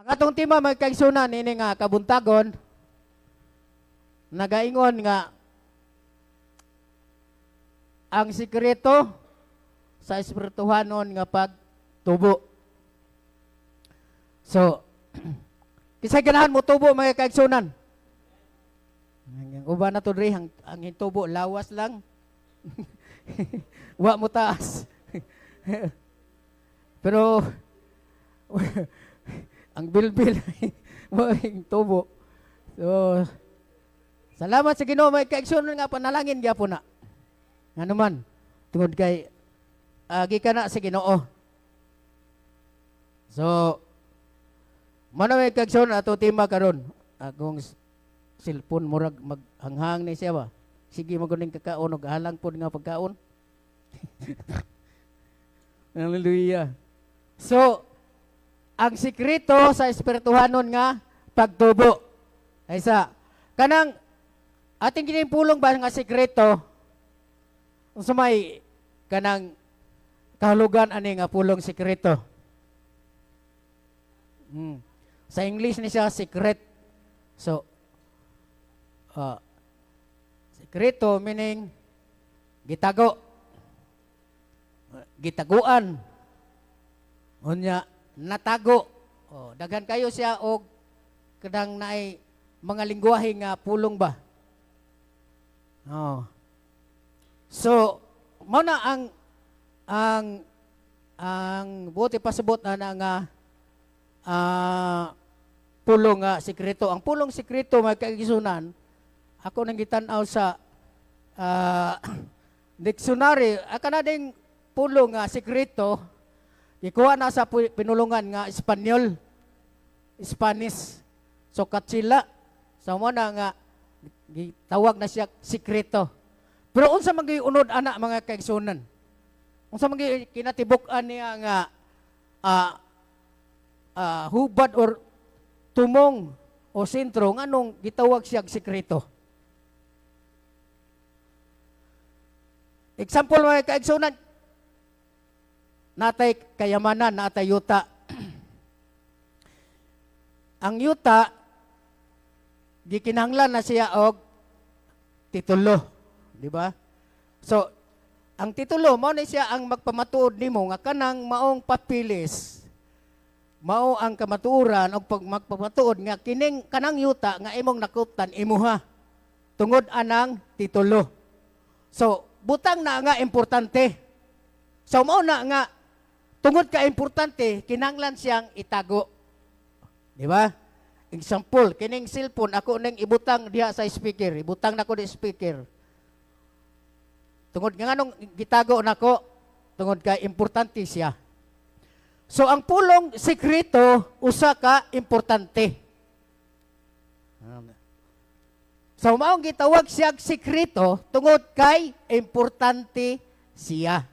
Ang atong tema magkaigsunan ini nga kabuntagon nagaingon nga ang sikreto sa espirituhanon nga pagtubo. So, kisay ganahan mo tubo mga kaigsunan. Ang uban na to dre ang tubo lawas lang. Wa mo taas. Pero ang bilbil mo yung tubo. So, salamat sa Ginoo may kaigsunan nga panalangin gyapon na. Nga naman tungod kay gikan na sa Ginoo. So, mano may kaigsunan ato tema karon. Akong cellphone murag maghanghang ni siya ba. Sige maguning kakaon og halang pod nga pagkaon. Hallelujah. So, ang sikreto sa espirituhanon nga pagtubo. Ay sa kanang ating ginimpulong ba nga sikreto unsa may kanang kahulugan ani nga pulong sikreto. Sa English ni siya secret. So sikreto meaning gitago. Gitaguan. Unya natago. Daghan kayo siya og kadang naay mga lingwahe nga pulong ba. So mao na ang buti pasabot na nga pulong nga sikreto. Ang pulong sikreto may kaigsunan ako nang gitan-aw sa dictionary akana ding pulong nga sikreto ikuha na sa pinulungan nga Espanyol, Spanish. So katsila, sa muna nga tawag na siya sikreto. Pero unsa man unod ana mga kaigsunan? Unsa man kinatibuk-an niya nga hubad or tumong o sentro nganong gitawag siya sikreto? Example mga kaigsunan, natay kayamanan, natay yuta. Ang yuta, gikinahanglan na siya og titulo. Di ba? So, ang titulo, mao na siya ang magpamatuod nimo nga kanang maong papilis. Mao ang kamatuoran og magpamatuod nga kining kanang yuta nga imong nakuptan imuha. Tungod anang titulo. So, butang na nga importante. So, mao na nga tungod ka importante, kinahanglan siyang itago. Di ba? Example, kining cellphone, ako nang ibutang diha sa speaker. Ibutang nako di speaker. Tungod nga nung gitago nako, tungod ka importante siya. So, ang pulong sikreto, usa ka importante. So, maong gitawag siya sikreto, tungod kay importante siya.